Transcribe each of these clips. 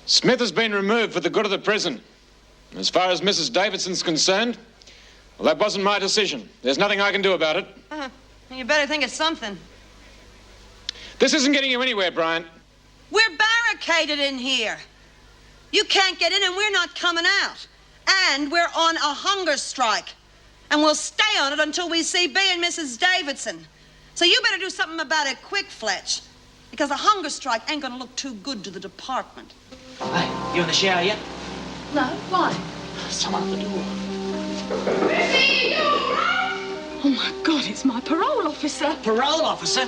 Smith has been removed for the good of the prison. As far as Mrs. Davidson's concerned, well, that wasn't my decision. There's nothing I can do about it. You better think of something. This isn't getting you anywhere, Bryant. We're barricaded in here. You can't get in and we're not coming out. And we're on a hunger strike. And we'll stay on it until we see B and Mrs. Davidson. So you better do something about it quick, Fletch. Because a hunger strike ain't gonna look too good to the department. Hey, you in the shower yet? No, why? Someone at the door. Oh, my God, it's my parole officer. Parole officer?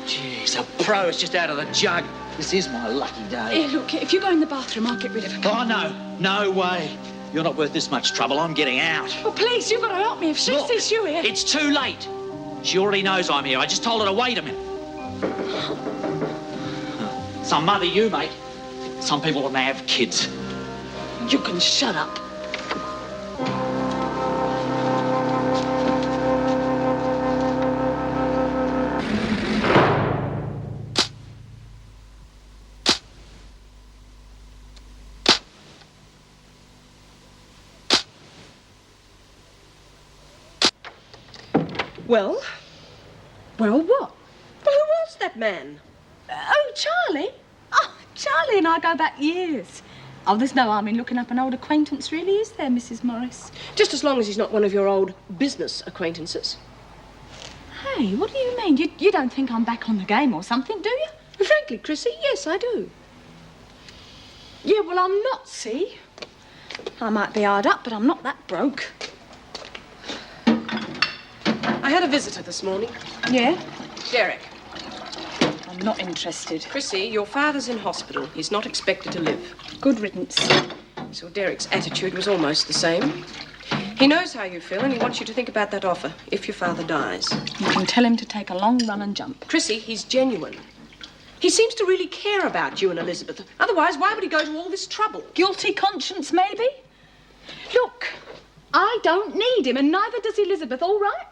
Jeez, a pro is just out of the jug. This is my lucky day. Here, look, if you go in the bathroom, I'll get rid of her. Oh, no. No way. You're not worth this much trouble. I'm getting out. Well, please, you've got to help me. If she sees you here... It's too late. She already knows I'm here. I just told her to wait a minute. Some mother you, mate. Some people, when they have kids. You can shut up. Well? Well, what? Well, who was that man? Oh, Charlie? Oh, Charlie and I go back years. Oh, there's no harm in looking up an old acquaintance, really, is there, Mrs. Morris? Just as long as he's not one of your old business acquaintances. Hey, what do you mean? You don't think I'm back on the game or something, do you? Frankly, Chrissy, yes, I do. Yeah, well, I'm not, see? I might be hard up, but I'm not that broke. I had a visitor this morning. Yeah? Derek. I'm not interested. Chrissy, your father's in hospital. He's not expected to live. Good riddance. So Derek's attitude was almost the same. He knows how you feel and he wants you to think about that offer if your father dies. You can tell him to take a long run and jump. Chrissy, he's genuine. He seems to really care about you and Elizabeth. Otherwise, why would he go to all this trouble? Guilty conscience, maybe? Look, I don't need him, and neither does Elizabeth, all right?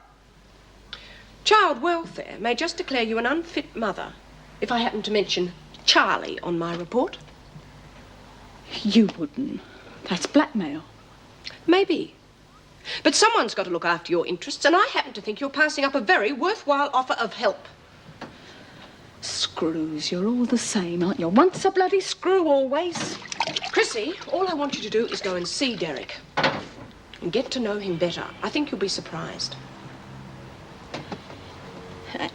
Child welfare may just declare you an unfit mother if I happen to mention Charlie on my report. You wouldn't. That's blackmail. Maybe. But someone's got to look after your interests, and I happen to think you're passing up a very worthwhile offer of help. Screws, you're all the same, aren't you? Once a bloody screw, always. Chrissy, all I want you to do is go and see Derek and get to know him better. I think you'll be surprised.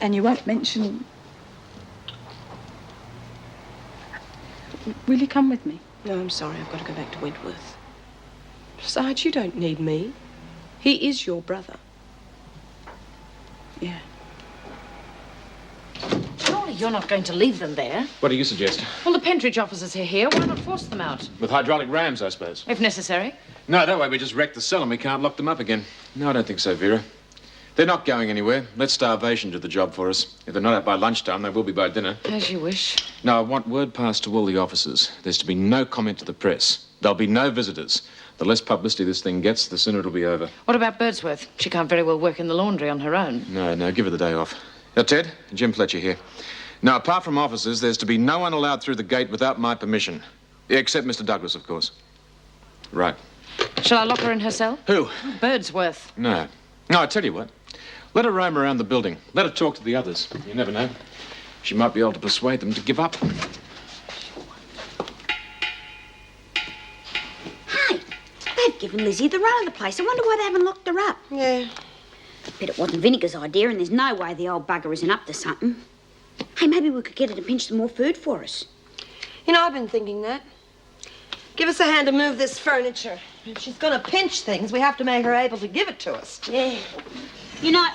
And you won't mention... Will you come with me? No, I'm sorry. I've got to go back to Wentworth. Besides, you don't need me. He is your brother. Yeah. Surely you're not going to leave them there. What do you suggest? Well, the Pentridge officers are here. Why not force them out? With hydraulic rams, I suppose. If necessary. No, that way we just wreck the cell and we can't lock them up again. No, I don't think so, Vera. They're not going anywhere. Let starvation do the job for us. If they're not out by lunchtime, they will be by dinner. As you wish. No, I want word passed to all the officers. There's to be no comment to the press. There'll be no visitors. The less publicity this thing gets, the sooner it'll be over. What about Birdsworth? She can't very well work in the laundry on her own. No, give her the day off. Ted, Jim Fletcher here. Now, apart from officers, there's to be no one allowed through the gate without my permission. Except Mr. Douglas, of course. Right. Shall I lock her in her cell? Who? Birdsworth. No, I tell you what. Let her roam around the building. Let her talk to the others. You never know. She might be able to persuade them to give up. Hey, they've given Lizzie the run of the place. I wonder why they haven't locked her up. Yeah. I bet it wasn't Vinegar's idea, and there's no way the old bugger isn't up to something. Hey, maybe we could get her to pinch some more food for us. You know, I've been thinking that. Give us a hand to move this furniture. If she's gonna pinch things, we have to make her able to give it to us. Yeah. You know,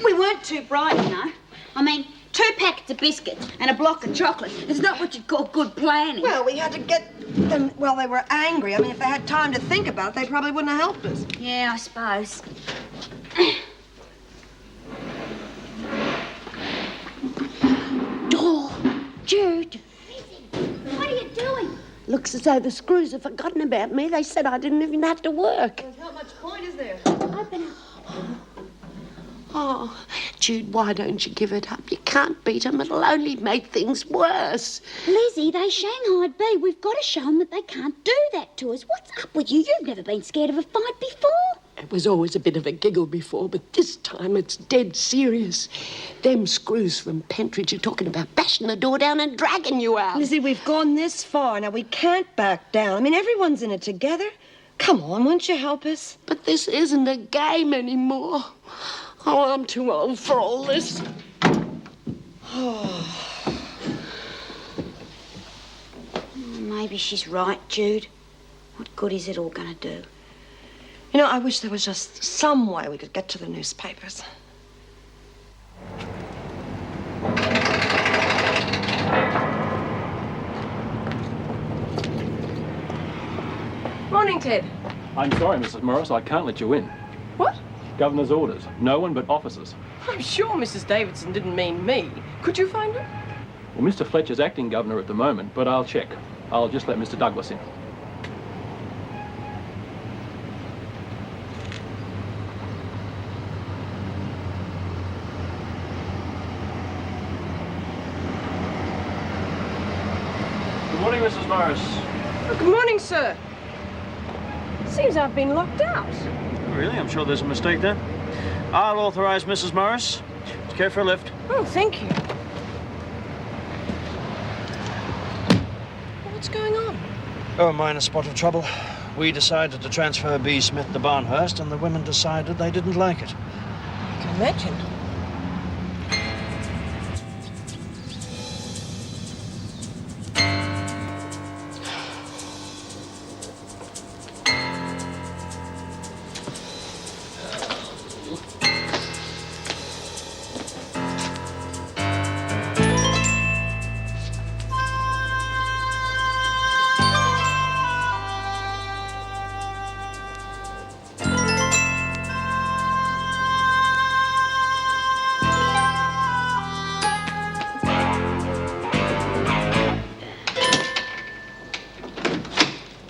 we weren't too bright, you know. I mean, 2 packets of biscuits and a block of chocolate. It's not what you'd call good planning. Well, we had to get them while they were angry. I mean, if they had time to think about it, they probably wouldn't have helped us. Yeah, I suppose. Door. Jude. What are you doing? Looks as though the screws have forgotten about me. They said I didn't even have to work. There's not much point, is there? Open it. Oh, Jude, why don't you give it up? You can't beat them. It'll only make things worse. Lizzie, they shanghaied B. We've got to show them that they can't do that to us. What's up with you? You've never been scared of a fight before. It was always a bit of a giggle before, but this time it's dead serious. Them screws from Pentridge are talking about bashing the door down and dragging you out. Lizzie, we've gone this far. Now, we can't back down. I mean, everyone's in it together. Come on, won't you help us? But this isn't a game anymore. Oh, I'm too old for all this. Maybe she's right, Jude. What good is it all going to do? You know, I wish there was just some way we could get to the newspapers. Morning, Ted. I'm sorry, Mrs. Morris, I can't let you in. What? Governor's orders. No one but officers. I'm sure Mrs. Davidson didn't mean me. Could you find her? Well, Mr. Fletcher's acting governor at the moment, but I'll check. I'll just let Mr. Douglas in. Good morning, Mrs. Morris. Oh, good morning, sir. Seems I've been locked out. Really? I'm sure there's a mistake there. I'll authorize Mrs. Morris to care for a lift. Oh, thank you. What's going on? Oh, a minor spot of trouble. We decided to transfer B. Smith to Barnhurst, and the women decided they didn't like it. I can imagine.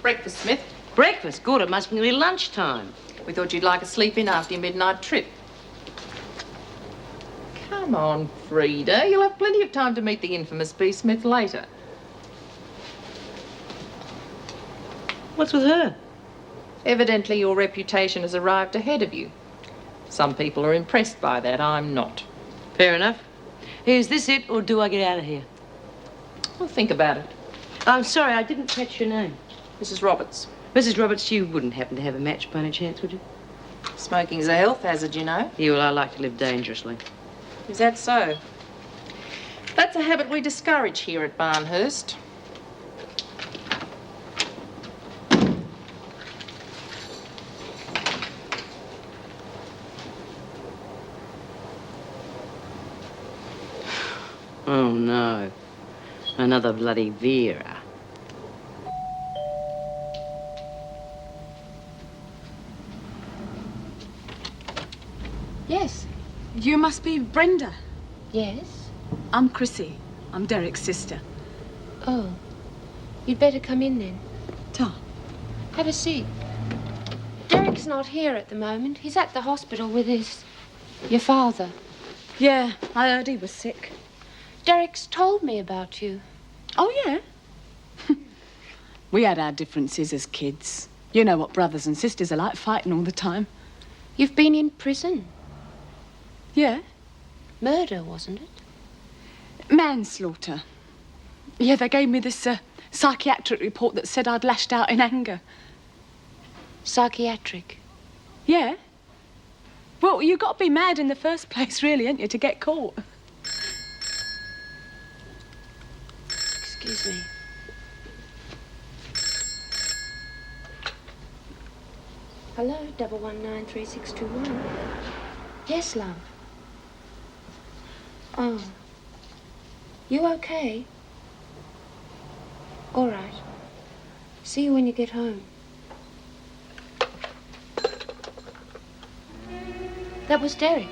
Breakfast, Smith. Breakfast? Good, it must be nearly lunchtime. We thought you'd like a sleep in after your midnight trip. Come on, Frida. You'll have plenty of time to meet the infamous B. Smith later. What's with her? Evidently, your reputation has arrived ahead of you. Some people are impressed by that. I'm not. Fair enough. Is this it, or do I get out of here? Well, think about it. I'm sorry, I didn't catch your name. Mrs. Roberts. Mrs. Roberts, you wouldn't happen to have a match by any chance, would you? Smoking's a health hazard, you know. Yeah, well, I like to live dangerously. Is that so? That's a habit we discourage here at Barnhurst. Oh, no. Another bloody Vera. Yes. You must be Brenda. Yes? I'm Chrissy. I'm Derek's sister. Oh. You'd better come in then. Tom. Have a seat. Derek's not here at the moment. He's at the hospital with your father. Yeah, I heard he was sick. Derek's told me about you. Oh, yeah? We had our differences as kids. You know what brothers and sisters are like, fighting all the time. You've been in prison. Yeah? Murder, wasn't it? Manslaughter. Yeah, they gave me this psychiatric report that said I'd lashed out in anger. Psychiatric? Yeah. Well, you got to be mad in the first place, really, ain't you, to get caught? Excuse me. Hello, 1193621. Yes, love. Oh. You okay? All right. See you when you get home. That was Derek.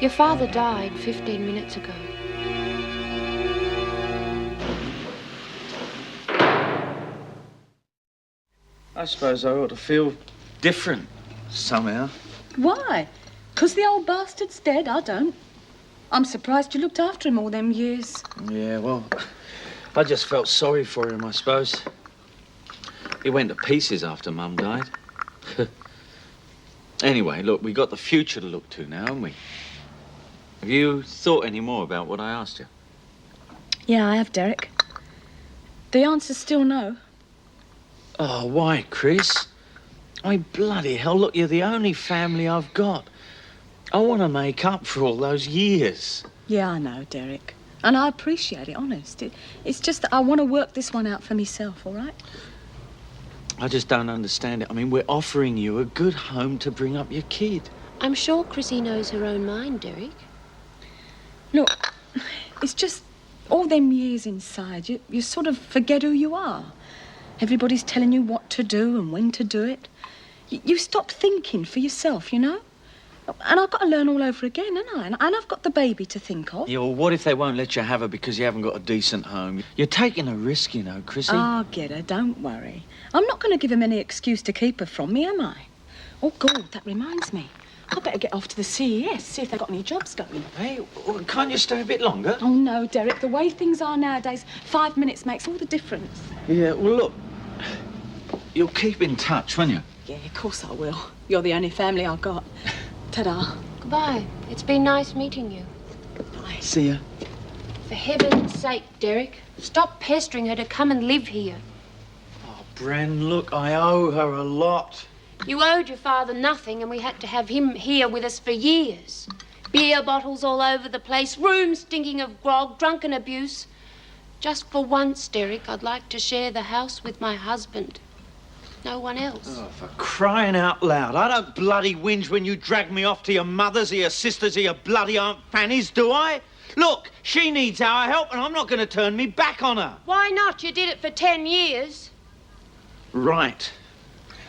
Your father died 15 minutes ago. I suppose I ought to feel different somehow. Why? 'Cause the old bastard's dead? I don't. I'm surprised you looked after him all them years. Yeah, well, I just felt sorry for him, I suppose. He went to pieces after Mum died. Anyway, look, we got the future to look to now, haven't we? Have you thought any more about what I asked you? Yeah, I have, Derek. The answer's still no. Oh, why, Chris? I mean, bloody hell, look, you're the only family I've got. I want to make up for all those years. Yeah, I know, Derek. And I appreciate it, honest. It's just that I want to work this one out for myself, all right? I just don't understand it. I mean, we're offering you a good home to bring up your kid. I'm sure Chrissy knows her own mind, Derek. Look, it's just all them years inside. You sort of forget who you are. Everybody's telling you what to do and when to do it. You stop thinking for yourself, you know? And I've got to learn all over again, haven't I? And I've got the baby to think of. Yeah, well, what if they won't let you have her because you haven't got a decent home? You're taking a risk, you know, Chrissy. I'll get her, don't worry. I'm not going to give him any excuse to keep her from me, am I? Oh, God, that reminds me. I better get off to the CES, see if they've got any jobs going. Hey, well, can't you stay a bit longer? Oh, no, Derek. The way things are nowadays, 5 minutes makes all the difference. Yeah, well, look, you'll keep in touch, won't you? Yeah, of course I will. You're the only family I've got. Ta-da. Goodbye. It's been nice meeting you. Bye. See ya. For heaven's sake, Derek, stop pestering her to come and live here. Oh, Bren, look, I owe her a lot. You owed your father nothing, and we had to have him here with us for years. Beer bottles all over the place, rooms stinking of grog, drunken abuse. Just for once, Derek, I'd like to share the house with my husband. No one else. Oh, for crying out loud. I don't bloody whinge when you drag me off to your mother's or your sister's or your bloody Aunt Fanny's, do I? Look, she needs our help and I'm not going to turn me back on her. Why not? You did it for 10 years. Right.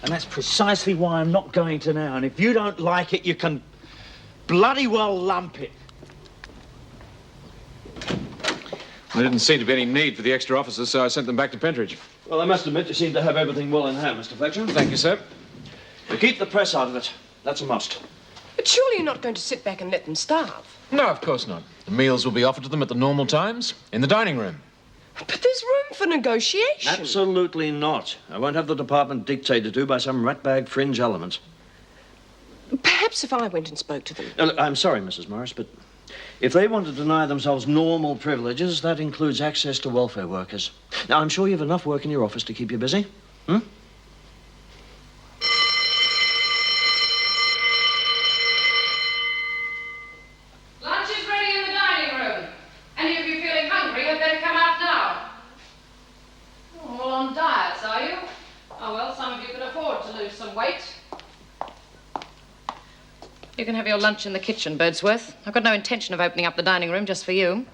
And that's precisely why I'm not going to now. And if you don't like it, you can bloody well lump it. There didn't seem to be any need for the extra officers, so I sent them back to Pentridge. Well, I must admit you seem to have everything well in hand, Mr. Fletcher. Thank you, sir. You keep the press out of it. That's a must. But surely you're not going to sit back and let them starve. No, of course not. The meals will be offered to them at the normal times, in the dining room. But there's room for negotiation. Absolutely not. I won't have the department dictated to by some ratbag fringe element. Perhaps if I went and spoke to them. Look, I'm sorry, Mrs. Morris, but if they want to deny themselves normal privileges, that includes access to welfare workers. Now, I'm sure you've enough work in your office to keep you busy. Lunch is ready in the dining room. Any of you feeling hungry had better come out now. All on diets, are you? Oh, well, some of you can afford to lose some weight. You can have your lunch in the kitchen, Birdsworth. I've got no intention of opening up the dining room just for you.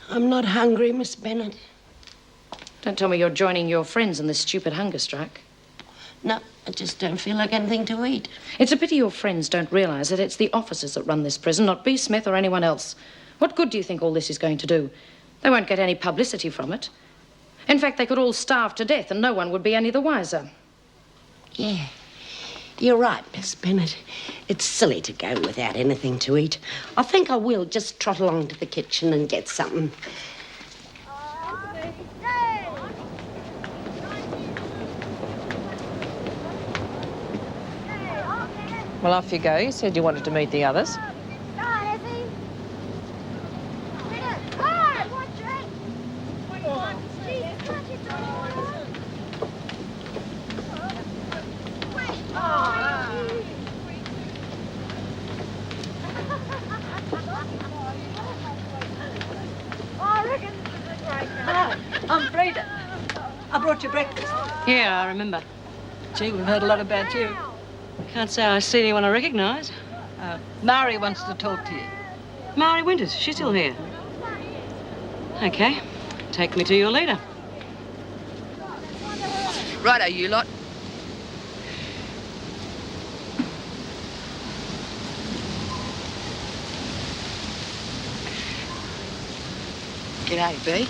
I'm not hungry, Miss Bennett. Don't tell me you're joining your friends in this stupid hunger strike. No, I just don't feel like anything to eat. It's a pity your friends don't realise that it's the officers that run this prison, not B. Smith or anyone else. What good do you think all this is going to do? They won't get any publicity from it. In fact, they could all starve to death and no one would be any the wiser. Yeah, you're right, Miss Bennett. It's silly to go without anything to eat. I think I will just trot along to the kitchen and get something. Well, off you go. You said you wanted to meet the others. I'm Freda. I brought you breakfast. Yeah, I remember. Gee, we've heard a lot about you. Can't say I see anyone I recognise. Mari wants to talk to you. Mari Winters, she's still here. Okay, take me to your leader. Righto, you lot. G'day, B.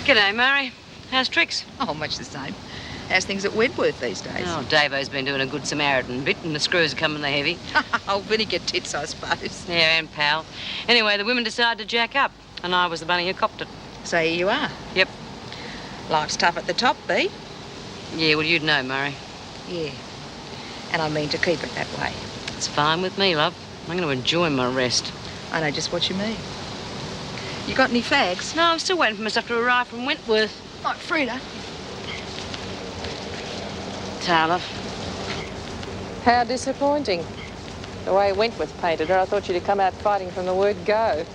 G'day, Mari. How's tricks? Oh, much the same. How's things at Wentworth these days? Oh, Davo's been doing a good Samaritan bit and the screws are coming the heavy. Oh, vinegar tits, I suppose. Yeah, and pal. Anyway, the women decided to jack up and I was the bunny who copped it. So here you are. Yep. Life's tough at the top, B. Yeah, well, you'd know, Murray. Yeah. And I mean to keep it that way. It's fine with me, love. I'm going to enjoy my rest. I know just what you mean. You got any fags? No, I'm still waiting for my stuff to arrive from Wentworth. Like Frida. Tyler. How disappointing. The way Wentworth painted her, I thought she'd have come out fighting from the word go.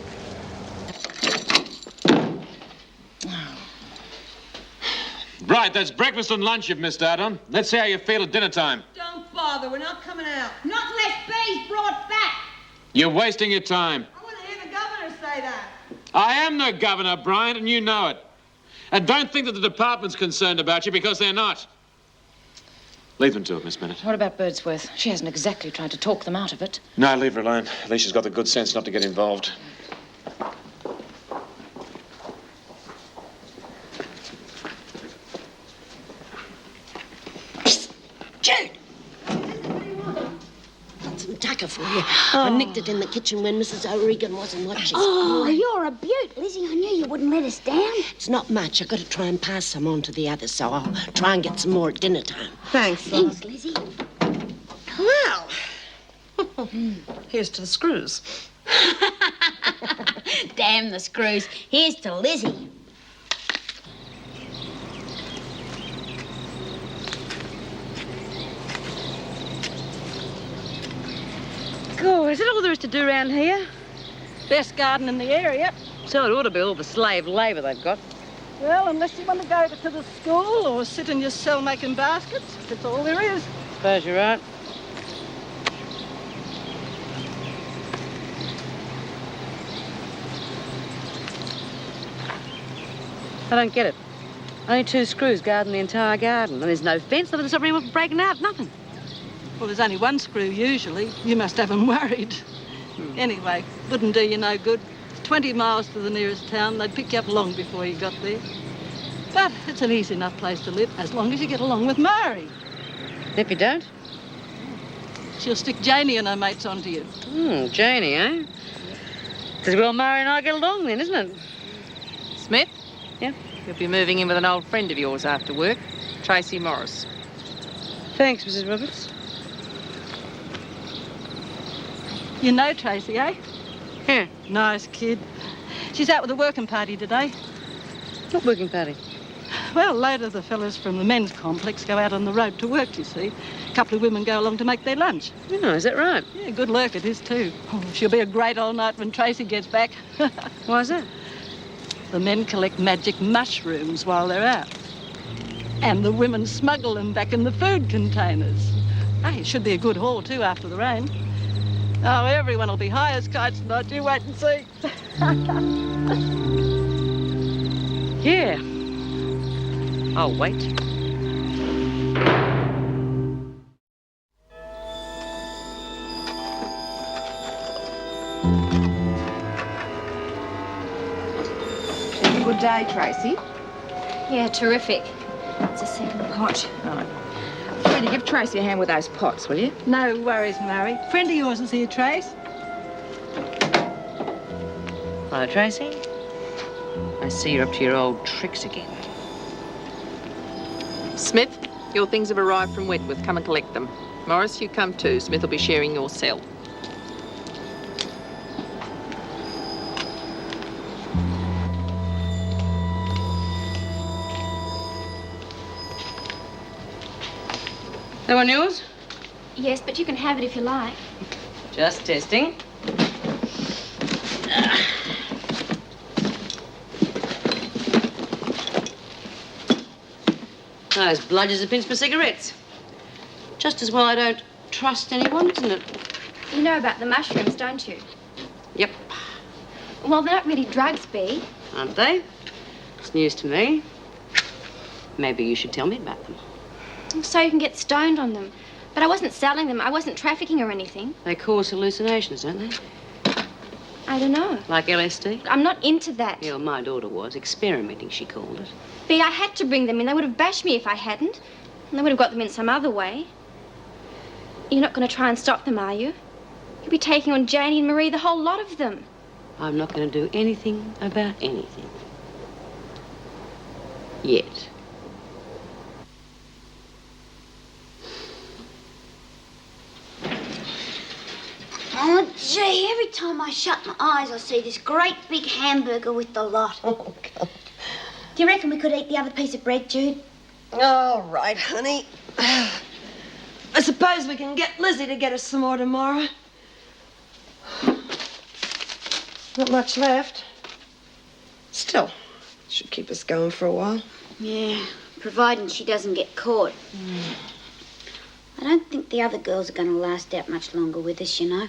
Right, that's breakfast and lunch you've missed out on. Let's see how you feel at dinner time. Don't bother, we're not coming out. Not unless B's brought back. You're wasting your time. I want to hear the governor say that. I am the governor, Bryant, and you know it. And don't think that the department's concerned about you, because they're not. Leave them to it, Miss Bennett. What about Birdsworth? She hasn't exactly tried to talk them out of it. No, leave her alone. At least she's got the good sense not to get involved. Jude! Got some tucker for you. I nicked it in the kitchen when Mrs. O'Regan wasn't watching. Oh, you're a beaut, Lizzie. I knew you wouldn't let us down. It's not much. I've got to try and pass some on to the others, so I'll try and get some more at dinner time. Thanks, Thanks, Lizzie. Well, here's to the screws. Damn the screws. Here's to Lizzie. God, is that all there is to do around here? Best garden in the area. So it ought to be all the slave labour they've got. Well, unless you want to go to the school or sit in your cell making baskets, that's all there is. Suppose you're right. I don't get it. Only 2 screws guarding the entire garden. And there's no fence, nothing to stop anyone from breaking out, nothing. Well, there's only 1 screw usually. You must have them worried. Anyway, wouldn't do you no good. It's 20 miles to the nearest town. They'd pick you up long before you got there. But it's an easy enough place to live, as long as you get along with Mary. If you don't? She'll stick Janie and her mates onto you. Janie, eh? Because, well, Mary and I get along then, isn't it? Smith? Yeah? You'll be moving in with an old friend of yours after work, Tracy Morris. Thanks, Mrs. Roberts. You know Tracy, eh? Yeah. Nice kid. She's out with a working party today. What working party? Well, a load of the fellas from the men's complex go out on the road to work, you see. A couple of women go along to make their lunch. Oh, is that right? Yeah, good lurk it is too. Oh, she'll be a great old night when Tracy gets back. Why's that? The men collect magic mushrooms while they're out. And the women smuggle them back in the food containers. Hey, it should be a good haul too after the rain. Oh, everyone will be high as kites tonight. You wait and see. Yeah. I'll wait. Good day, Tracy. Yeah, terrific. It's a second pot. Right. Freddie, give Tracy a hand with those pots, will you? No worries, Mary. Friend of yours is here, Trace. Hello, Tracy. I see you're up to your old tricks again. Smith, your things have arrived from Wentworth. Come and collect them. Morris, you come too. Smith will be sharing your cell. That one yours? Yes, but you can have it if you like. Just testing. Those bludgers are pinched for cigarettes. Just as well I don't trust anyone, isn't it? You know about the mushrooms, don't you? Yep. Well, they're not really drugs, Bea. Aren't they? It's news to me. Maybe you should tell me about them. So you can get stoned on them. But I wasn't selling them. I wasn't trafficking or anything. They cause hallucinations, don't they? I don't know. Like LSD? I'm not into that. Yeah, well, my daughter was. Experimenting, she called it. Bea, I had to bring them in. They would have bashed me if I hadn't. They would have got them in some other way. You're not going to try and stop them, are you? You'll be taking on Janie and Marie, the whole lot of them. I'm not going to do anything about anything. Yet. Oh, gee, every time I shut my eyes, I see this great big hamburger with the lot. Oh, God. Do you reckon we could eat the other piece of bread, Jude? All right, honey. I suppose we can get Lizzie to get us some more tomorrow. Not much left. Still, should keep us going for a while. Yeah, providing she doesn't get caught. I don't think the other girls are going to last out much longer with us, you know.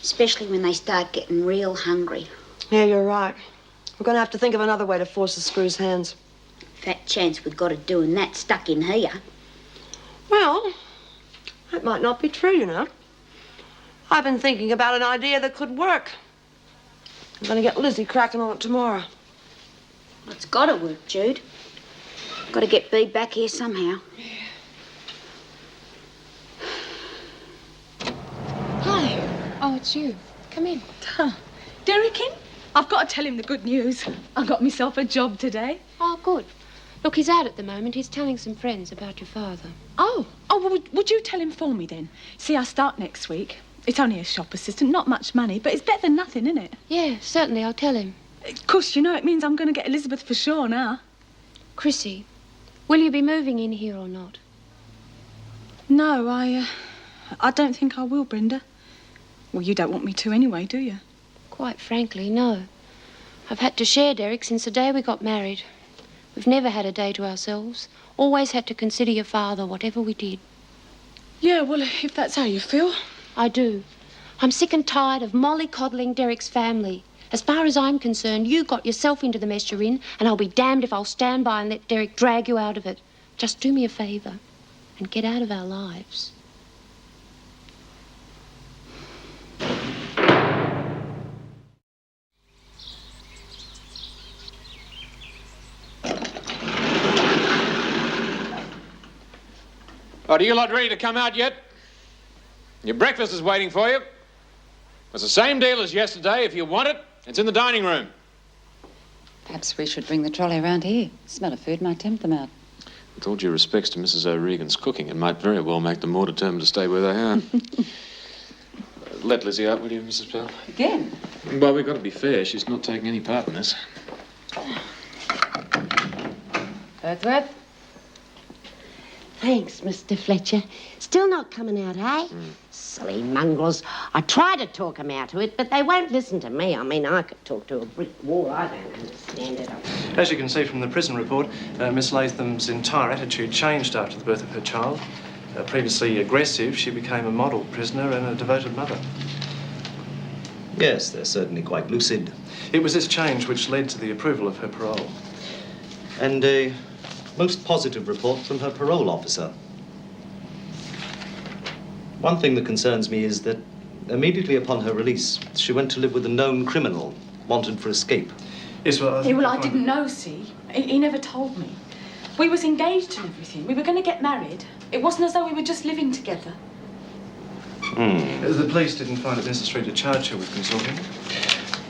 Especially when they start getting real hungry. Yeah, you're right. We're going to have to think of another way to force the screw's hands. Fat chance we've got of doing that stuck in here. Well, that might not be true, you know. I've been thinking about an idea that could work. I'm going to get Lizzie cracking on it tomorrow. Well, it's got to work, Jude. Got to get Bea back here somehow. Hi. Oh, it's you. Come in. Derek in? I've got to tell him the good news. I got myself a job today. Oh, good. Look, he's out at the moment. He's telling some friends about your father. Oh, well, would you tell him for me then? See, I start next week. It's only a shop assistant, not much money, but it's better than nothing, isn't it? Yeah, certainly, I'll tell him. Of course, you know, it means I'm going to get Elizabeth for sure now. Chrissy, will you be moving in here or not? No, I don't think I will, Brenda. Well, you don't want me to anyway, do you? Quite frankly, no. I've had to share Derek since the day we got married. We've never had a day to ourselves. Always had to consider your father, whatever we did. Yeah, well, if that's how you feel. I do. I'm sick and tired of mollycoddling Derek's family. As far as I'm concerned, you got yourself into the mess you're in, and I'll be damned if I'll stand by and let Derek drag you out of it. Just do me a favour and get out of our lives. Oh, are you lot ready to come out yet? Your breakfast is waiting for you. It's the same deal as yesterday. If you want it, it's in the dining room. Perhaps we should bring the trolley around here. The smell of food might tempt them out. With all due respects to Mrs. O'Regan's cooking, it might very well make them more determined to stay where they are. Let Lizzie out, will you, Mrs. Pell? Again? Well, we've got to be fair. She's not taking any part in this. Wordsworth? Thanks, Mr. Fletcher. Still not coming out, eh? Silly mongrels. I try to talk them out of it, but they won't listen to me. I mean, I could talk to a brick wall. I don't understand it. As you can see from the prison report, Miss Latham's entire attitude changed after the birth of her child. Previously aggressive, she became a model prisoner and a devoted mother. Yes, they're certainly quite lucid. It was this change which led to the approval of her parole. And a most positive report from her parole officer. One thing that concerns me is that immediately upon her release, she went to live with a known criminal, wanted for escape. Yes, well, I didn't know, see. He never told me. We was engaged and everything. We were going to get married. It wasn't as though we were just living together. The police didn't find it necessary to charge her with consorting.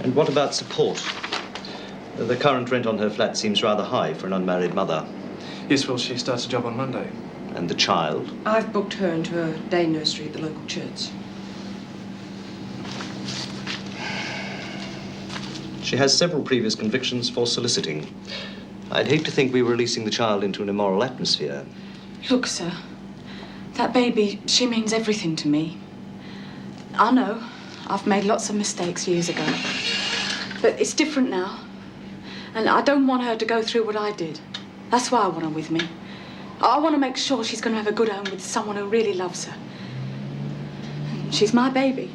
And what about support? The current rent on her flat seems rather high for an unmarried mother. Yes, well, she starts a job on Monday. And the child? I've booked her into a day nursery at the local church. She has several previous convictions for soliciting. I'd hate to think we were releasing the child into an immoral atmosphere. Look, sir, that baby, she means everything to me. I know I've made lots of mistakes years ago, but it's different now. And I don't want her to go through what I did. That's why I want her with me. I want to make sure she's going to have a good home with someone who really loves her. She's my baby.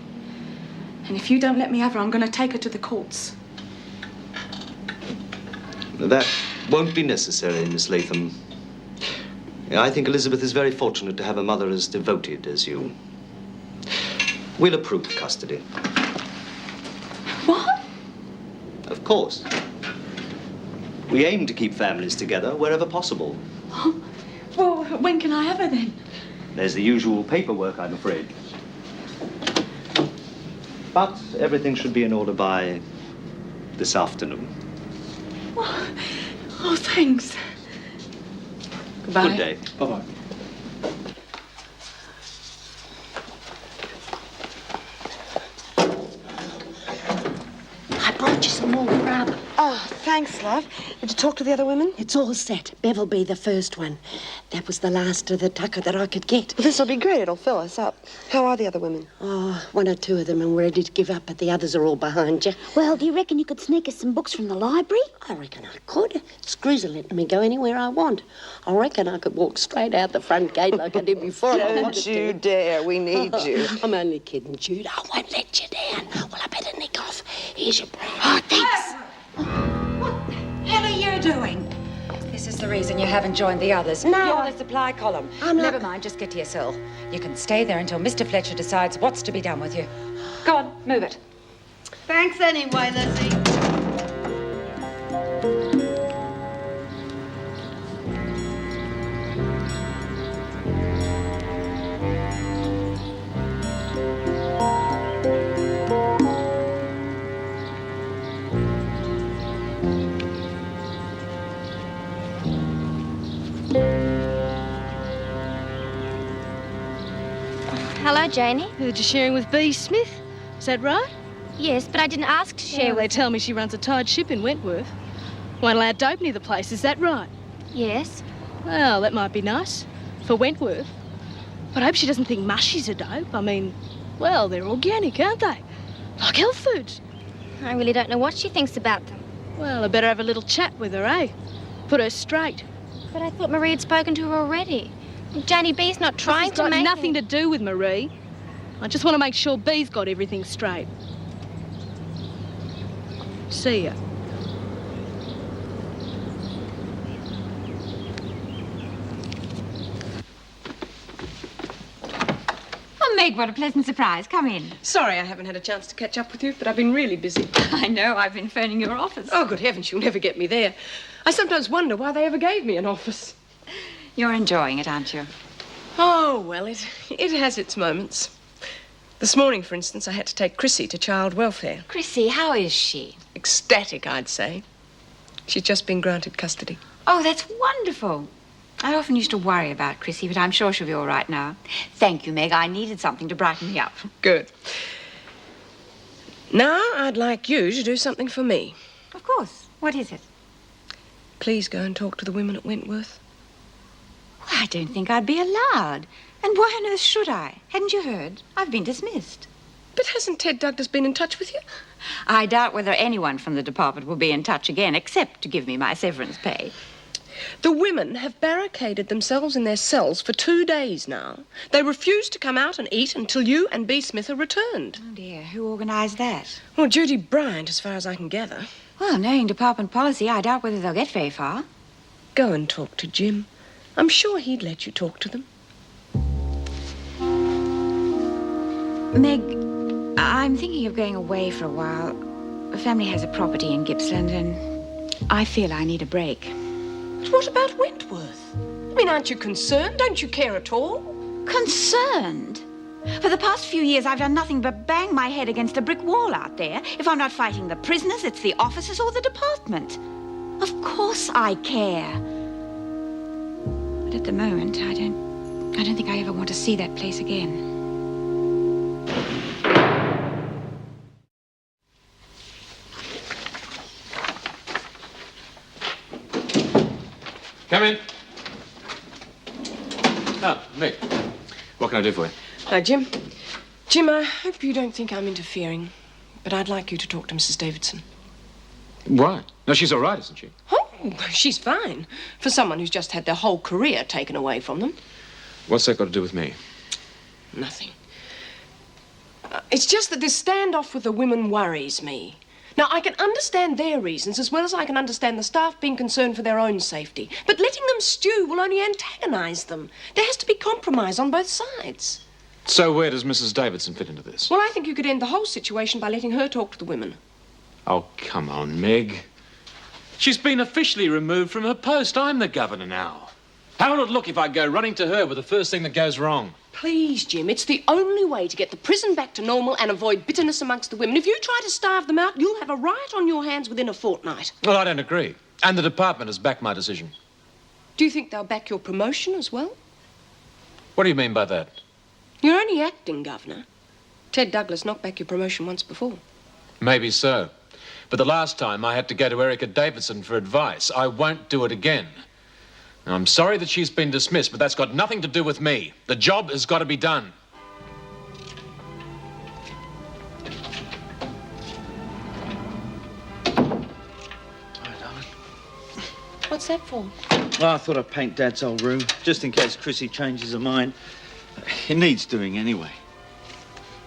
And if you don't let me have her, I'm going to take her to the courts. That won't be necessary, Miss Latham. I think Elizabeth is very fortunate to have a mother as devoted as you. We'll approve custody. What? Of course. We aim to keep families together wherever possible. Well, when can I have her then? There's the usual paperwork, I'm afraid. But everything should be in order by this afternoon. Oh, thanks. Goodbye. Good day. Bye-bye. I brought you some more grub. Oh, thanks, love. Did you talk to the other women? It's all set. Bev will be the first one. That was the last of the tucker that I could get. Well, this'll be great. It'll fill us up. How are the other women? Oh, one or two of them are ready to give up, but the others are all behind you. Well, do you reckon you could sneak us some books from the library? I reckon I could. Screws are letting me go anywhere I want. I reckon I could walk straight out the front gate like I did before. Don't you dare. We need you. I'm only kidding, Jude. I won't let you down. Well, I better nick off. Here's your brand. Oh, thanks. What the hell are you doing? This is the reason you haven't joined the others. No. You're the supply column. I'm not- Never mind, just get to your cell. You can stay there until Mr. Fletcher decides what's to be done with you. Go on, move it. Thanks anyway, Lizzie. Hello, Janie. Heard you're sharing with B. Smith. Is that right? Yes, but I didn't ask to share Well, they with... tell me she runs a tide ship in Wentworth. Won't allow dope near the place, is that right? Yes. Well, that might be nice. For Wentworth. But I hope she doesn't think mushies are dope. I mean, well, they're organic, aren't they? Like health foods. I really don't know what she thinks about them. Well, I better have a little chat with her, eh? Put her straight. But I thought Marie had spoken to her already. Janie B's not trying It's to got make... nothing to do with Marie. I just want to make sure B's got everything straight. See ya. Oh, Meg, what a pleasant surprise. Come in. Sorry I haven't had a chance to catch up with you, but I've been really busy. I know. I've been phoning your office. Oh, good heavens, you'll never get me there. I sometimes wonder why they ever gave me an office. You're enjoying it, aren't you? Oh, well, it has its moments. This morning, for instance, I had to take Chrissy to child welfare. Chrissy, how is she? Ecstatic, I'd say. She's just been granted custody. Oh, that's wonderful. I often used to worry about Chrissy, but I'm sure she'll be all right now. Thank you, Meg. I needed something to brighten me up. Good. Now, I'd like you to do something for me. Of course. What is it? Please go and talk to the women at Wentworth. Well, I don't think I'd be allowed. And why on earth should I? Hadn't you heard? I've been dismissed. But hasn't Ted Douglas been in touch with you? I doubt whether anyone from the department will be in touch again, except to give me my severance pay. The women have barricaded themselves in their cells for 2 days now. They refuse to come out and eat until you and B. Smith are returned. Oh, dear. Who organised that? Well, Judy Bryant, as far as I can gather. Well, knowing department policy, I doubt whether they'll get very far. Go and talk to Jim. I'm sure he'd let you talk to them. Meg, I'm thinking of going away for a while. The family has a property in Gippsland, and I feel I need a break. But what about Wentworth? I mean, aren't you concerned? Don't you care at all? Concerned? For the past few years, I've done nothing but bang my head against a brick wall out there. If I'm not fighting the prisoners, it's the officers or the department. Of course I care. But at the moment, I don't think I ever want to see that place again. Come in. Ah, Mick. What can I do for you? Hi, Jim. Jim, I hope you don't think I'm interfering, but I'd like you to talk to Mrs. Davidson. Why? No, she's all right, isn't she? Oh, she's fine. For someone who's just had their whole career taken away from them. What's that got to do with me? Nothing. It's just that this standoff with the women worries me. Now, I can understand their reasons as well as I can understand the staff being concerned for their own safety. But letting them stew will only antagonise them. There has to be compromise on both sides. So where does Mrs. Davidson fit into this? Well, I think you could end the whole situation by letting her talk to the women. Oh, come on, Meg. She's been officially removed from her post. I'm the governor now. How will it look if I go running to her with the first thing that goes wrong? Please, Jim, it's the only way to get the prison back to normal and avoid bitterness amongst the women. If you try to starve them out, you'll have a riot on your hands within a fortnight. Well, I don't agree. And the department has backed my decision. Do you think they'll back your promotion as well? What do you mean by that? You're only acting, Governor. Ted Douglas knocked back your promotion once before. Maybe so. But the last time I had to go to Erica Davidson for advice. I won't do it again. Now, I'm sorry that she's been dismissed, but that's got nothing to do with me. The job has got to be done. What's that for? Well, I thought I'd paint Dad's old room, just in case Chrissy changes her mind. It needs doing anyway.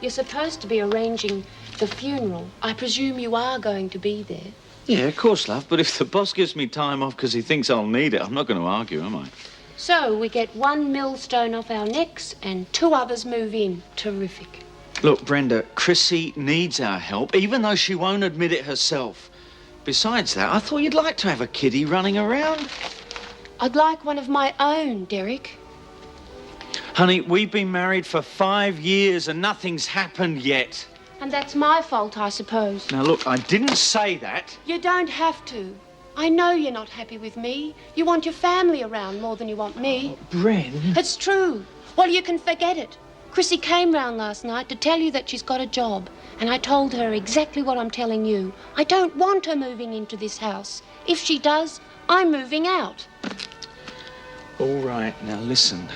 You're supposed to be arranging the funeral. I presume you are going to be there. Yeah, of course, love, but if the boss gives me time off because he thinks I'll need it, I'm not going to argue, am I? So we get one millstone off our necks and 2 others move in. Terrific. Look, Brenda, Chrissy needs our help, even though she won't admit it herself. Besides that, I thought you'd like to have a kiddie running around. I'd like one of my own, Derek. Honey, we've been married for 5 years and nothing's happened yet. And that's my fault, I suppose. Now, look, I didn't say that. You don't have to. I know you're not happy with me. You want your family around more than you want me. Bren. It's true. Well, you can forget it. Chrissy came round last night to tell you that she's got a job. And I told her exactly what I'm telling you. I don't want her moving into this house. If she does, I'm moving out. All right, now listen.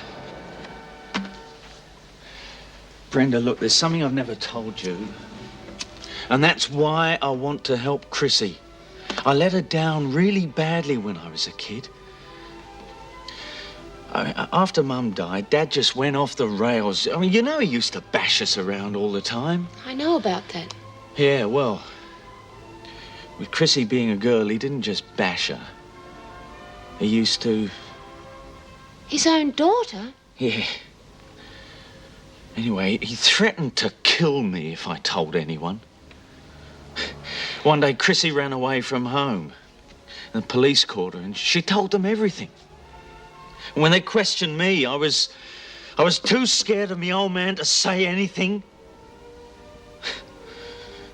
Brenda, look, there's something I've never told you. And that's why I want to help Chrissy. I let her down really badly when I was a kid. After Mum died, Dad just went off the rails. I mean, you know he used to bash us around all the time. I know about that. Yeah, well, with Chrissy being a girl, he didn't just bash her. He used to... His own daughter? Yeah. Anyway, he threatened to kill me if I told anyone. One day, Chrissy ran away from home. The police caught her, and she told them everything. And when they questioned me, I was too scared of me old man to say anything.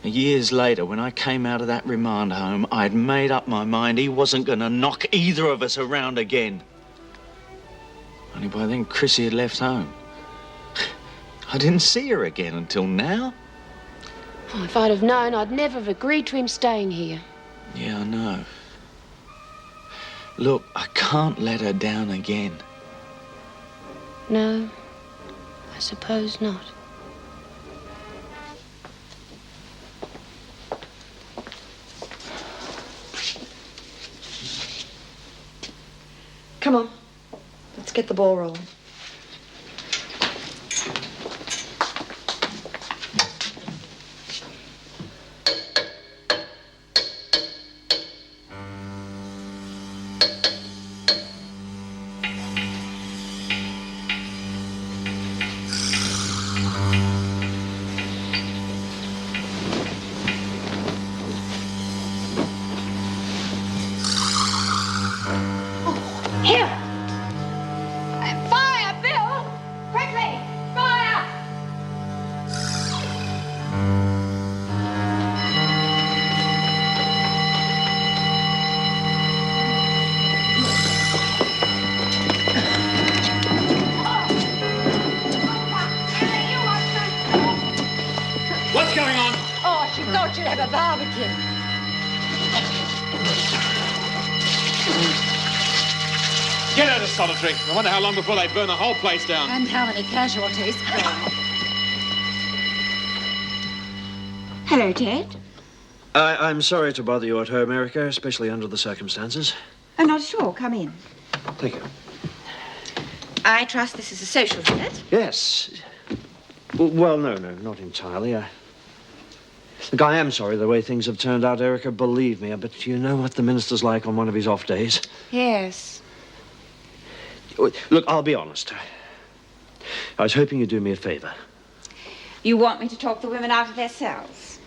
Years later, when I came out of that remand home, I'd made up my mind he wasn't going to knock either of us around again. Only by then, Chrissy had left home. I didn't see her again until now. Oh, if I'd have known, I'd never have agreed to him staying here. Yeah, I know. Look, I can't let her down again. No, I suppose not. Come on. Let's get the ball rolling. Here! Fire, Bill! Quickly! Fire! What's going on? Oh, she thought you'd have a barbecue. Get out of solitary. I wonder how long before they burn the whole place down. And how many casualties. Hello, Ted. I'm sorry to bother you at home, Erica, especially under the circumstances. Oh, not at all. Come in. Thank you. I trust this is a social visit. Yes. Well, no, not entirely. Look, I am sorry the way things have turned out, Erica, believe me, but you know what the minister's like on one of his off days. Yes. Look, I'll be honest. I was hoping you'd do me a favor. You want me to talk the women out of their cells?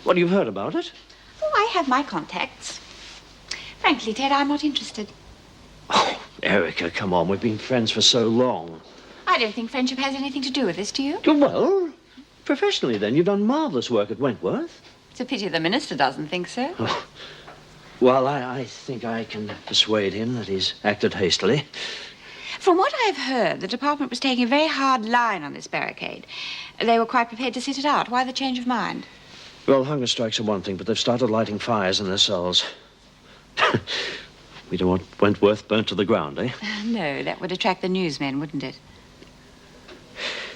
What, you've heard about it? Oh, I have my contacts. Frankly, Ted, I'm not interested. Oh, Erica, come on. We've been friends for so long. I don't think friendship has anything to do with this, do you? Well, professionally, then, you've done marvellous work at Wentworth. It's a pity the minister doesn't think so. Oh. Well, I think I can persuade him that he's acted hastily. From what I've heard, the department was taking a very hard line on this barricade. They were quite prepared to sit it out. Why the change of mind? Well, hunger strikes are one thing, but they've started lighting fires in their cells. We don't want Wentworth burnt to the ground, eh? No, that would attract the newsmen, wouldn't it?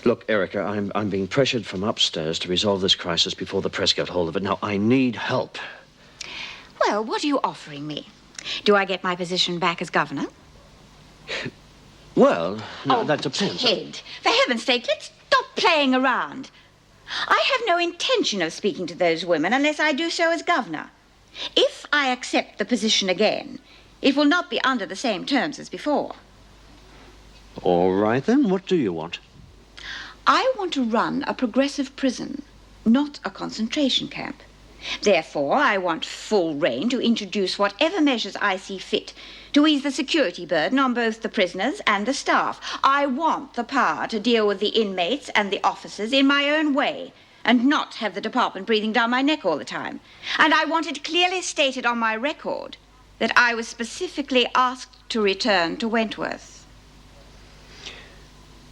Look, Erica, I'm being pressured from upstairs to resolve this crisis before the press get hold of it. Now, I need help. Well, what are you offering me? Do I get my position back as governor? Well, no, that depends. Ted, for heaven's sake, let's stop playing around. I have no intention of speaking to those women unless I do so as governor. If I accept the position again, it will not be under the same terms as before. All right, then. What do you want? I want to run a progressive prison, not a concentration camp. Therefore, I want full rein to introduce whatever measures I see fit to ease the security burden on both the prisoners and the staff. I want the power to deal with the inmates and the officers in my own way and not have the department breathing down my neck all the time. And I want it clearly stated on my record that I was specifically asked to return to Wentworth.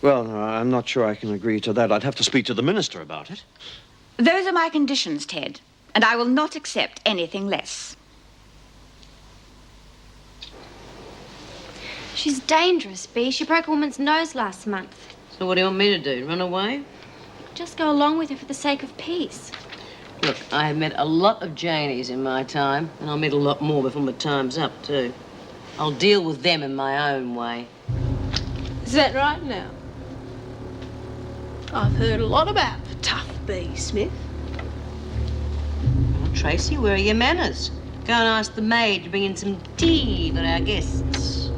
Well, I'm not sure I can agree to that. I'd have to speak to the minister about it. Those are my conditions, Ted, and I will not accept anything less. She's dangerous, Bea. She broke a woman's nose last month. So what do you want me to do? Run away? Just go along with her for the sake of peace. Look, I have met a lot of Janies in my time, and I'll meet a lot more before my time's up, too. I'll deal with them in my own way. Is that right now? I've heard a lot about tough Bea Smith. Well, Tracy, where are your manners? Go and ask the maid to bring in some tea for our guests.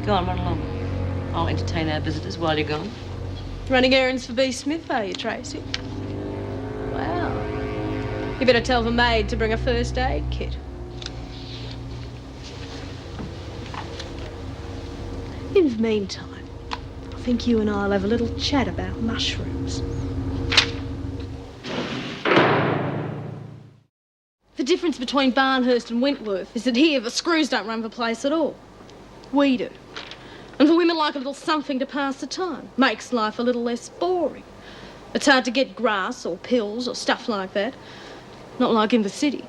Go on, run along. I'll entertain our visitors while you're gone. Running errands for Bea Smith, are you, Tracy? Well, you better tell the maid to bring a first aid kit. In the meantime, I think you and I'll have a little chat about mushrooms. The difference between Barnhurst and Wentworth is that here the screws don't run the place at all. We do. And the women like a little something to pass the time. Makes life a little less boring. It's hard to get grass or pills or stuff like that. Not like in the city.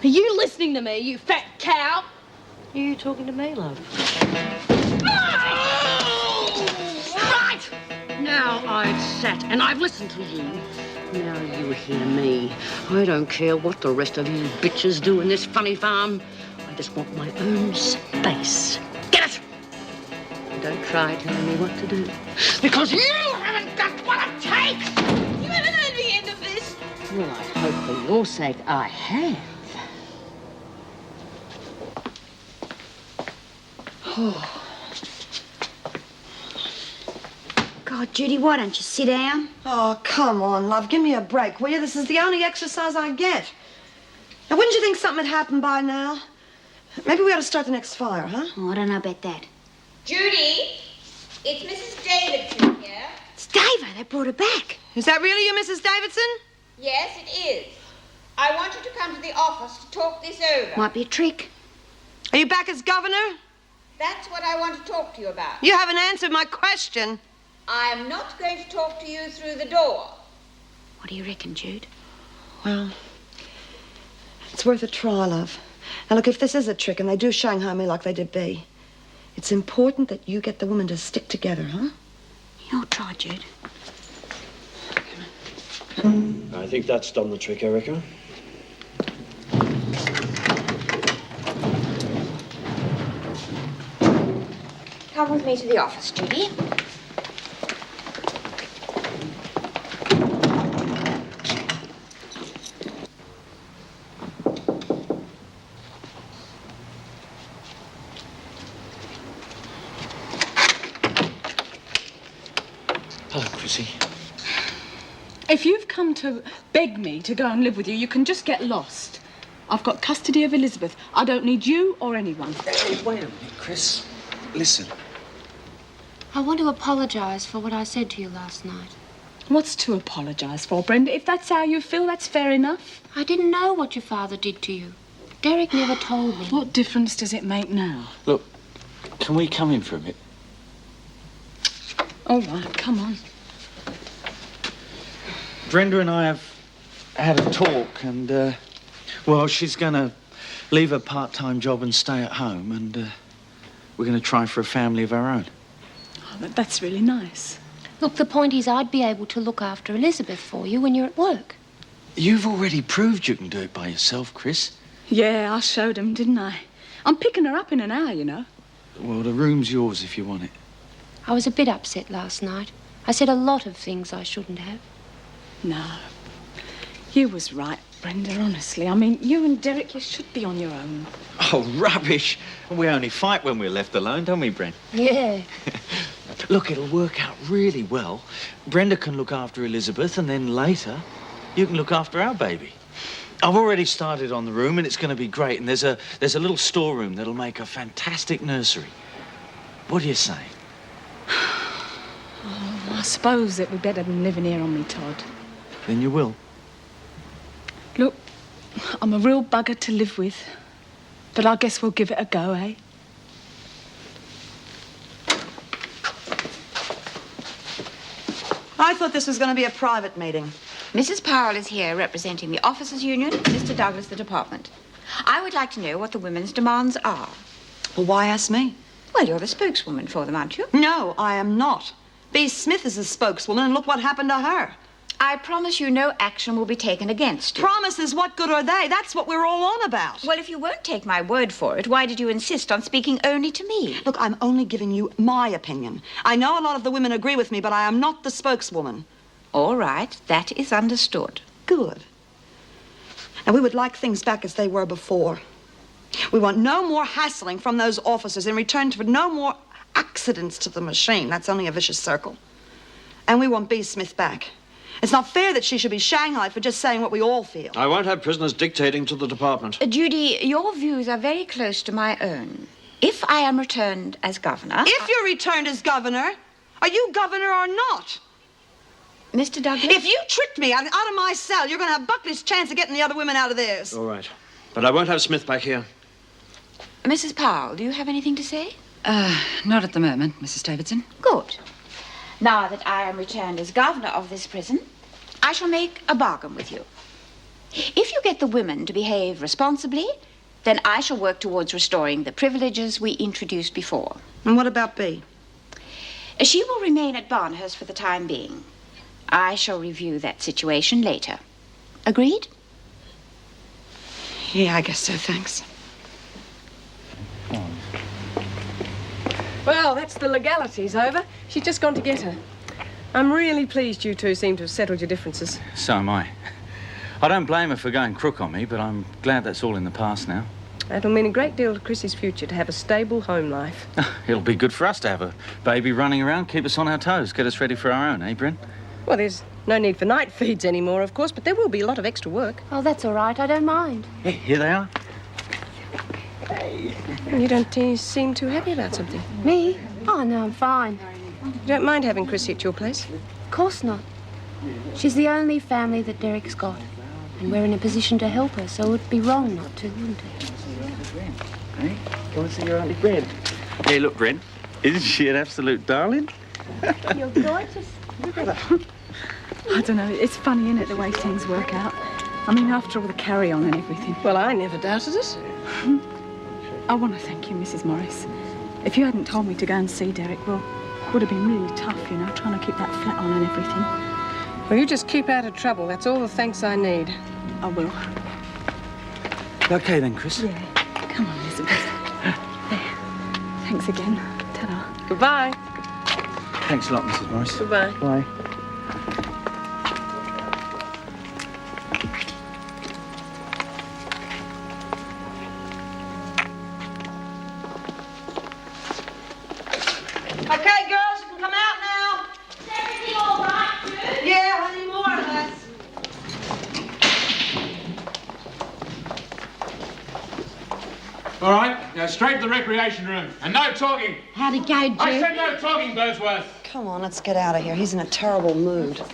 Are you listening to me, you fat cow? Are you talking to me, love? Right! Now I've sat and I've listened to you. Now you hear me. I don't care what the rest of you bitches do in this funny farm. I just want my own space. Get it? And don't try telling me what to do. Because you haven't got what it takes! You haven't heard the end of this. Well, I hope for your sake I have. Oh. God, Judy, why don't you sit down? Oh, come on, love. Give me a break, will you? This is the only exercise I get. Now, wouldn't you think something had happened by now? Maybe we ought to start the next fire, huh? Oh, I don't know about that. Judy, it's Mrs. Davidson here. It's Davo. They brought her back. Is that really you, Mrs. Davidson? Yes, it is. I want you to come to the office to talk this over. Might be a trick. Are you back as governor? That's what I want to talk to you about. You haven't answered my question. I am not going to talk to you through the door. What do you reckon, Jude? Well, it's worth a try, love. Now, look, if this is a trick and they do Shanghai me like they did Bea, it's important that you get the women to stick together, huh? You'll try, Jude. I think that's done the trick, Erica. Come with me to the office, Judy. Hello, Chrissy. If you've come to beg me to go and live with you, you can just get lost. I've got custody of Elizabeth. I don't need you or anyone. Hey, wait a minute, Chris. Listen. I want to apologise for what I said to you last night. What's to apologise for, Brenda? If that's how you feel, that's fair enough. I didn't know what your father did to you. Derek never told me. What difference does it make now? Look, can we come in for a bit? All right, come on. Brenda and I have had a talk and, well, she's going to leave her part-time job and stay at home and we're going to try for a family of our own. Oh, that's really nice. Look, the point is I'd be able to look after Elizabeth for you when you're at work. You've already proved you can do it by yourself, Chris. Yeah, I showed him, didn't I? I'm picking her up in an hour, you know. Well, the room's yours if you want it. I was a bit upset last night. I said a lot of things I shouldn't have. No. You was right, Brenda, honestly. I mean, you and Derek, you should be on your own. Oh, rubbish. We only fight when we're left alone, don't we, Brent? Yeah. Look, it'll work out really well. Brenda can look after Elizabeth, and then later, you can look after our baby. I've already started on the room, and it's going to be great. And there's a little storeroom that'll make a fantastic nursery. What do you say? Oh, I suppose it'd be better than living here on me, Todd. Then you will. Look, I'm a real bugger to live with. But I guess we'll give it a go, eh? I thought this was going to be a private meeting. Mrs. Powell is here representing the Officers' Union, Mr. Douglas, the department. I would like to know what the women's demands are. Well, why ask me? Well, you're the spokeswoman for them, aren't you? No, I am not. B. Smith is the spokeswoman, and look what happened to her. I promise you no action will be taken against you. Promises, what good are they? That's what we're all on about. Well, if you won't take my word for it, why did you insist on speaking only to me? Look, I'm only giving you my opinion. I know a lot of the women agree with me, but I am not the spokeswoman. All right, that is understood. Good. Now, we would like things back as they were before. We want no more hassling from those officers in return for no more accidents to the machine. That's only a vicious circle. And we want B. Smith back. It's not fair that she should be shanghaied for just saying what we all feel. I won't have prisoners dictating to the department. Judy, your views are very close to my own. If I am returned as governor... If you're returned as governor, are you governor or not? Mr. Douglas? If you tricked me out of my cell, you're going to have Buckley's chance of getting the other women out of theirs. All right. But I won't have Smith back here. Mrs. Powell, do you have anything to say? Not at the moment, Mrs. Davidson. Good. Now that I am returned as governor of this prison, I shall make a bargain with you. If you get the women to behave responsibly, then I shall work towards restoring the privileges we introduced before. And what about B? She will remain at Barnhurst for the time being. I shall review that situation later. Agreed? Yeah, I guess so, thanks. Well, that's the legalities over. She's just gone to get her. I'm really pleased you two seem to have settled your differences. So am I. I don't blame her for going crook on me, but I'm glad that's all in the past now. That'll mean a great deal to Chrissy's future, to have a stable home life. It'll be good for us to have a baby running around, keep us on our toes, get us ready for our own, eh, Bryn? Well, there's no need for night feeds anymore, of course, but there will be a lot of extra work. Oh, that's all right. I don't mind. Hey, here they are. Hey. You don't seem too happy about something. Me? Oh, no, I'm fine. You don't mind having Chrissy at your place? Of course not. She's the only family that Derek's got. And we're in a position to help her, so it would be wrong not to, wouldn't it? Hey, go and see your Auntie Bryn. Hey, look, Bryn. Isn't she an absolute darling? You're gorgeous. I don't know, it's funny, isn't it, the way things work out? I mean, after all the carry-on and everything. Well, I never doubted it. I want to thank you, Mrs. Morris. If you hadn't told me to go and see Derek, well, it would have been really tough, you know, trying to keep that flat on and everything. Well, you just keep out of trouble. That's all the thanks I need. I will. Okay then, Chris. Yeah. Come on, Elizabeth. There. Thanks again. Ta-da. Goodbye. Thanks a lot, Mrs. Morris. Goodbye. Bye. Okay, girls, you can come out now. Is everything all right, Ruth? Yeah, honey, more or less. All right, now straight to the recreation room. And no talking. How'd it go, Jim? I said no talking, Birdsworth. Come on, let's get out of here. He's in a terrible mood. All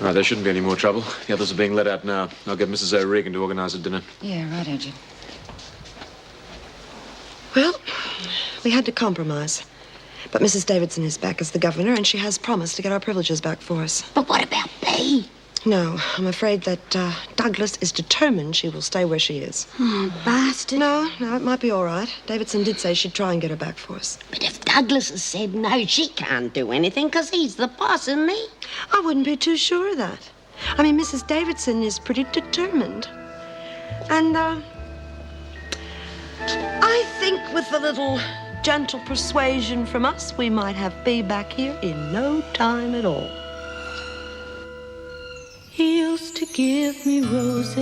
right, there shouldn't be any more trouble. The others are being let out now. I'll get Mrs. O'Regan to organise a dinner. Yeah, right, Jim. Well, we had to compromise. But Mrs. Davidson is back as the governor, and she has promised to get our privileges back for us. But what about me? No, I'm afraid that Douglas is determined she will stay where she is. Oh, bastard. No, it might be all right. Davidson did say she'd try and get her back for us. But if Douglas has said no, she can't do anything because he's the boss, isn't he? I wouldn't be too sure of that. I mean, Mrs. Davidson is pretty determined. And, I think with a little gentle persuasion from us, we might have Bea back here in no time at all. He used to give me roses.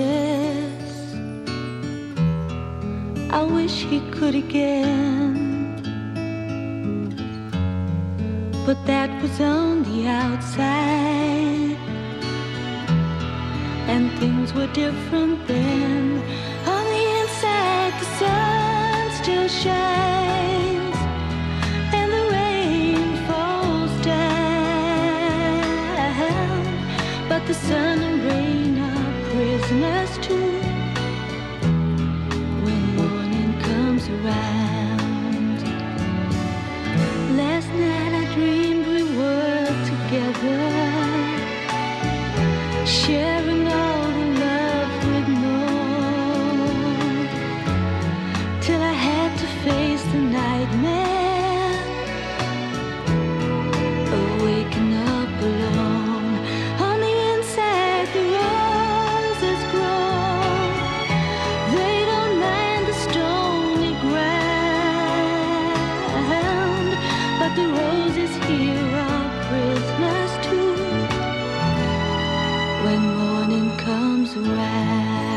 I wish he could again. But that was on the outside, and things were different then. On the inside, the sun still shines, and the rain falls down. But the sun and rain are prisoners too when morning comes around. Last night I dreamed we were together, sharing all the love we'd known, till I had to face the nightmare of waking up alone. On the inside the roses grow, they don't mind the stony ground, but the roses here are prisoners too when morning comes around.